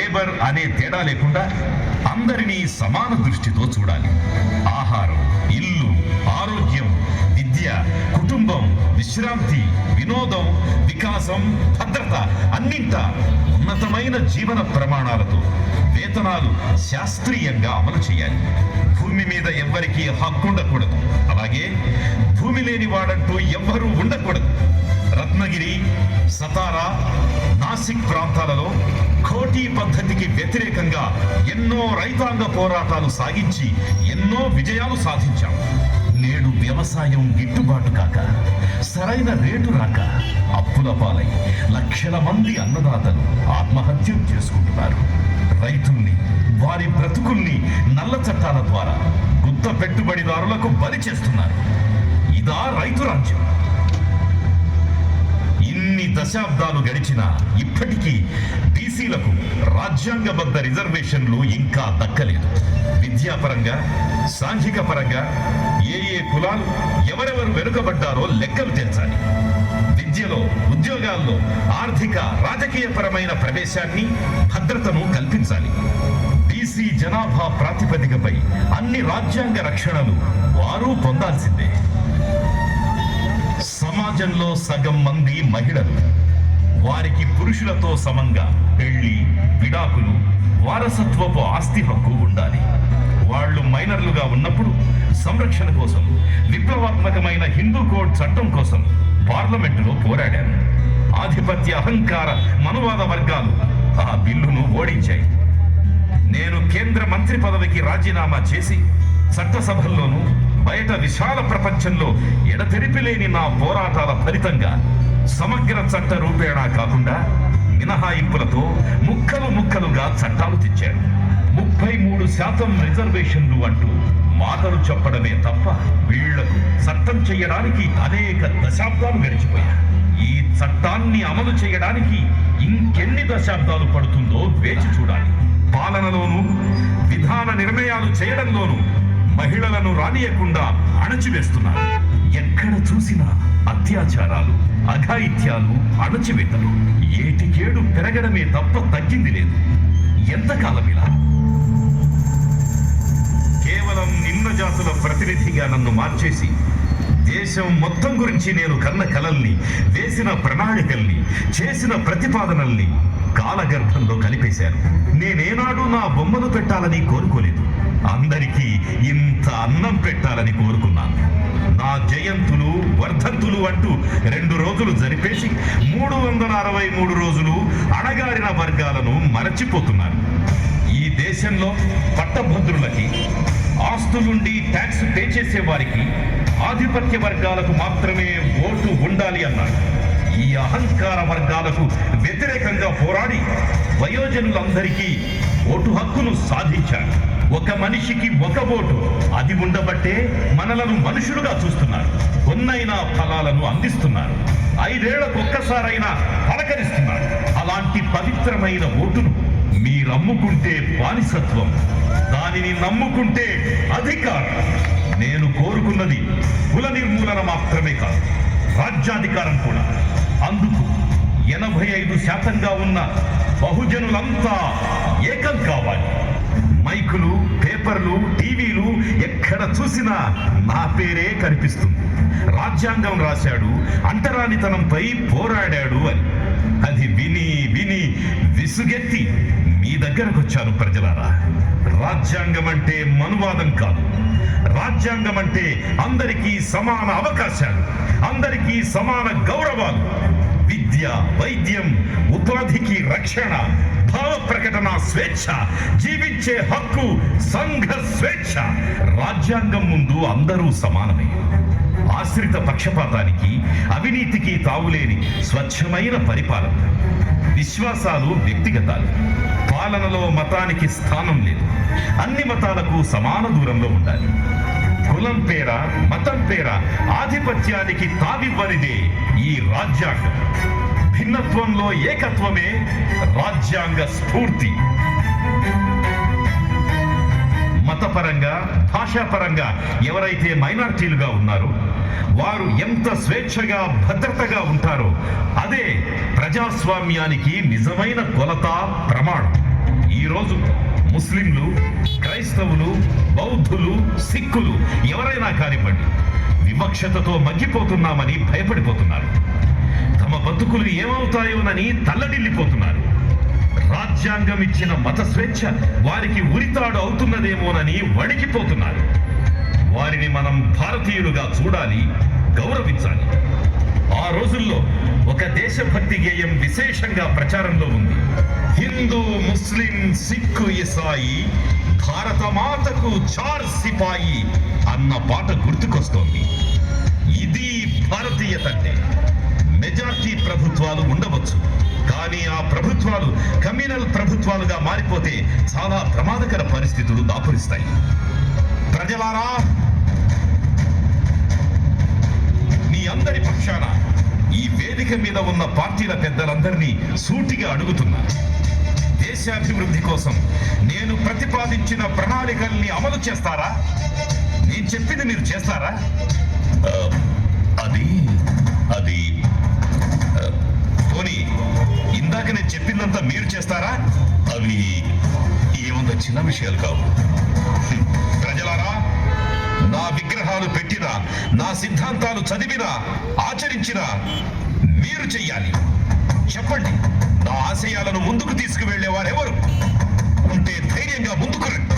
Labour అనే తేడా లేకుండా అందరినీ సమాన దృష్టితో చూడాలి. ఆహారం, ఇల్లు, ఆరోగ్యం, విద్య, కుటుంబం, విశ్రాంతి, వినోదం, వికాసం, భద్రత అన్నింట ఉన్నతమైన జీవన ప్రమాణాలతో వేతనాలు శాస్త్రీయంగా అమలు చేయాలి. భూమి మీద ఎవ్వరికీ హక్కు ఉండకూడదు. అలాగే భూమి లేని వాడంటూ ఎవ్వరూ ఉండకూడదు. రత్నగిరి, సతారా, నాసిక్ ప్రాంతాలలో కోటీ పద్ధతికి వ్యతిరేకంగా ఎన్నో రైతాంగ పోరాటాలు సాగించి ఎన్నో విజయాలు సాధించాం. నేడు వ్యవసాయం గిట్టుబాటు కాక, సరైన రేటు రాక అప్పుల పాలై లక్షల మంది అన్నదాతలు ఆత్మహత్యలు చేసుకుంటున్నారు. రైతుల్ని, వారి బ్రతుకుల్ని నల్ల చట్టాల ద్వారా గుత్త పెట్టుబడిదారులకు బలి చేస్తున్నారు. ఇదా రైతు రాజ్యం? ఇన్ని దశాబ్దాలు గడిచినా ఇప్పటికీ బీసీలకు రాజ్యాంగబద్ధ రిజర్వేషన్లు ఇంకా దక్కలేదు. విద్యాపరంగా, సాంఘిక పరంగా ఏ కులాలు ఎవరెవరు వెనుకబడ్డారో లెక్కలు తెల్చాలి. విద్యలో, ఉద్యోగాల్లో ఆర్థిక, రాజకీయ పరమైన ప్రవేశాన్ని, భద్రతను కల్పించాలి. బీసీ జనాభా ప్రాతిపదికపై అన్ని రాజ్యాంగ రక్షణలు వారు పొందాల్సిందే. సమాజంలో సగం మంది మహిళలు. వారికి పురుషులతో సమంగా పెళ్లి, విడాకులు, వారసత్వపు ఆస్తి హక్కు ఉండాలి. వాళ్ళు మైనర్లుగా ఉన్నప్పుడు సంరక్షణ కోసం విప్లవాత్మకమైన హిందూ కోడ్ చట్టం కోసం పార్లమెంటులో పోరాడారు. ఆధిపత్య, అహంకార, మనువాద వర్గాలు ఆ బిల్లును ఓడించాయి. నేను కేంద్ర మంత్రి పదవికి రాజీనామా చేసి చట్టసభల్లోనూ బయట విశాల ప్రపంచంలో ఎడతెరిపిలేని నా పోరాటాల ఫలితంగా సమగ్ర చట్ట రూపేణా కాకుండా మినహాయింపులతో ముక్కలు ముక్కలుగా చట్టాలు తెచ్చారు. 33% రిజర్వేషన్లు అంటూ మాటలు చెప్పడమే తప్ప వీళ్లకు చట్టం చేయడానికి అనేక దశాబ్దాలు గడిచిపోయాయి. ఈ చట్టాన్ని అమలు చేయడానికి ఇంకెన్ని దశాబ్దాలు పడుతుందో వేచి చూడాలి. పాలనలోనూ, విధాన నిర్ణయాలు చేయడంలోనూ మహిళలను రానియకుండా అణచివేస్తున్నారు. ఎక్కడ చూసినా అత్యాచారాలు, అఘాయిత్యాలు, అణచివేతలు ఏటికేడు పెరగడమే తప్ప తగ్గింది లేదు. ఎంతకాలం ఇలా? కేవలం నిమ్న జాతుల ప్రతినిధిగా నన్ను మార్చేసి దేశం మొత్తం గురించి నేను కన్న కలల్ని, వేసిన ప్రణాళికల్ని, చేసిన ప్రతిపాదనల్ని కాలగర్భంలో కలిపేశారు. నేనేనాడు నా బొమ్మలు పెట్టాలని కోరుకోలేదు. అందరికీ ఇంత అన్నం పెట్టాలని కోరుకున్నాను. నా జయంతులు, వర్ధంతులు అంటూ 2 రోజులు జరిపేసి 363 రోజులు అణగారిన వర్గాలను మరచిపోతున్నారు. ఈ దేశంలో పట్టభద్రులకి, ఆస్తులుండి ట్యాక్స్ పే చేసే వారికి, ఆధిపత్య వర్గాలకు మాత్రమే ఓటు ఉండాలి అన్నారు. ఈ అహంకార వర్గాలకు వ్యతిరేకంగా పోరాడి వయోజనులందరికీ ఓటు హక్కును సాధించారు. ఒక మనిషికి ఒక ఓటు, అది ఉండబట్టే మనలను మనుషులుగా చూస్తున్నారు. కొన్నైనా ఫలాలను అందిస్తున్నారు. 5 ఏళ్లకొక్కసారైనా పలకరిస్తున్నారు. అలాంటి పవిత్రమైన ఓటును మీరమ్ముకుంటే బానిసత్వం, దానిని నమ్ముకుంటే అధికారం. నేను కోరుకున్నది కుల నిర్మూలన మాత్రమే కాదు, రాజ్యాధికారం కూడా. అందుకు 85% ఉన్న బహుజనులంతా ఏకం కావాలి. మైకులు, పేపర్లు, టీవీలు ఎక్కడ చూసినా నా పేరే కనిపిస్తుంది. రాజ్యాంగం రాశాడు, అంటరానితనంపై పోరాడాడు అని. అది విని విని విసుగెత్తి మీ దగ్గరకు వచ్చాను ప్రజలారా. రాజ్యాంగం అంటే మనువాదం కాదు. రాజ్యాంగం అంటే అందరికీ సమాన అవకాశాలు, అందరికీ సమాన గౌరవాలు, విద్య, వైద్యం, ఉపాధికి రక్షణ, భావ ప్రకటన స్వేచ్ఛ, జీవించే హక్కు, సంఘ స్వేచ్ఛ. రాజ్యాంగం ముందు అందరూ సమానమే. ఆశ్రిత పక్షపాతానికి, అవినీతికి తావులేని స్వచ్ఛమైన పరిపాలన. విశ్వాసాలు వ్యక్తిగతాలు. పాలనలో మతానికి స్థానం లేదు. అన్ని మతాలకు సమాన దూరంలో ఉండాలి. కులం పేర, మతం పేర ఆధిపత్యానికి తావివ్వనిదే ఈ రాజ్యాంగం. భిన్నత్వంలో ఏకత్వమే రాజ్యాంగ స్ఫూర్తి. మతపరంగా, భాషాపరంగా ఎవరైతే మైనారిటీలుగా ఉన్నారో వారు ఎంత స్వేచ్ఛగా, భద్రతగా ఉంటారో అదే ప్రజాస్వామ్యానికి నిజమైన కొలత, ప్రమాణం. ఈరోజు ముస్లింలు, క్రైస్తవులు, బౌద్ధులు, సిక్కులు ఎవరైనా కానివ్వండి, వివక్షతతో మగ్గిపోతున్నామని భయపడిపోతున్నారు. తమ బతుకులు ఏమవుతాయోనని తల్లడిల్లిపోతున్నారు. రాజ్యాంగం ఇచ్చిన మత స్వేచ్ఛ వారికి ఉరితాడు అవుతున్నదేమోనని వణికిపోతున్నారు. వారిని మనం భారతీయులుగా చూడాలి, గౌరవించాలి. ఆ రోజుల్లో ఒక దేశభక్తి గేయం విశేషంగా ప్రచారంలో ఉంది. హిందూ, ముస్లిం, సిక్కు, ఇసాయి, భారత మాతకు చార్ సిపాయి అన్న పాట గుర్తుకొస్తోంది. ఇది భారతీయత అంటే. మెజార్టీ ప్రభుత్వాలు ఉండవచ్చు, కానీ ఆ ప్రభుత్వాలు కమ్యూనల్ ప్రభుత్వాలుగా మారిపోతే చాలా ప్రమాదకర పరిస్థితులు దాపురిస్తాయి. ప్రజలారా, మీ అందరి పక్షాన ఈ వేదిక మీద ఉన్న పార్టీల పెద్దలందరినీ సూటిగా అడుగుతున్నా, దేశాభివృద్ధి కోసం నేను ప్రతిపాదించిన ప్రణాళికల్ని అమలు చేస్తారా? నేను చెప్పింది మీరు చేస్తారా? అది అది పోనీ ఇందాక నేను చెప్పిందంతా మీరు చేస్తారా? అవి ఏమంత చిన్న విషయాలు కావు. ప్రజలారా, నా విగ్రహాలు పెట్టినా, నా సిద్ధాంతాలు చదివినా, ఆచరించినా మీరు చెయ్యాలి. చెప్పండి, నా ఆశయాలను ముందుకు తీసుకువెళ్లేవారెవరు ఉంటే ధైర్యంగా ముందుకు రండి.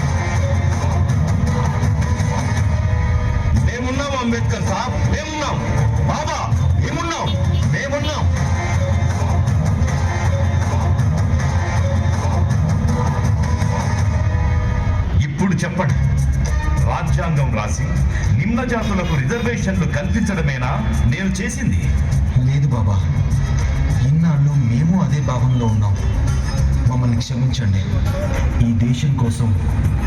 మేమున్నాం అంబేద్కర్ సాబ్, మేమున్నాం. బాబా, మేమున్నాం, మేమున్నాం. ఇప్పుడు చెప్పండి, రాజ్యాంగం రాసి నిమ్న జాతులకు రిజర్వేషన్లు కల్పించడమేనా నేను చేసింది? లేదు బాబా, ఇన్నాళ్ళు మేము అదే భావంలో ఉన్నాం. మమ్మల్ని క్షమించండి. ఈ దేశం కోసం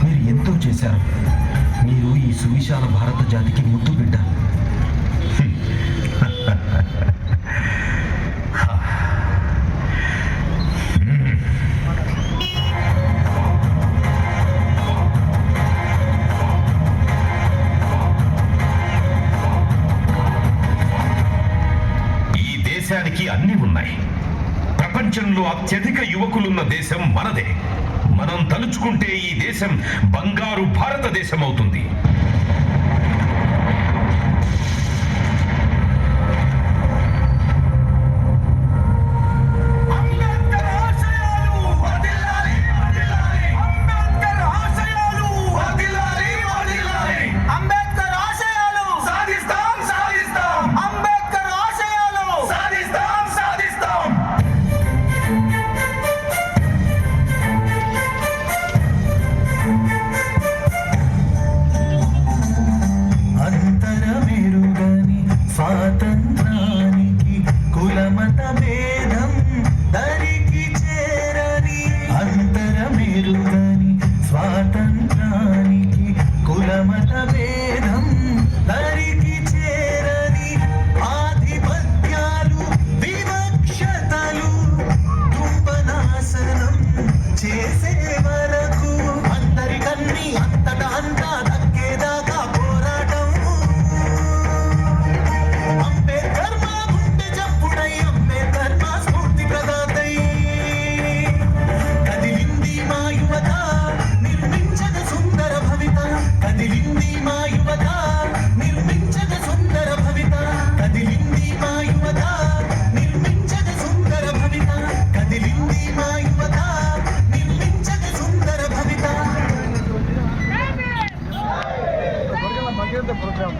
మీరు ఎంతో చేశారు. మీరు ఈ సువిశాల భారత జాతికి ముద్దు బిడ్డ. దేశానికి అన్ని ఉన్నాయి. ప్రపంచంలో అత్యధిక యువకులున్న దేశం మనదే. మనం తలుచుకుంటే ఈ దేశం బంగారు భారతదేశం అవుతుంది. the program.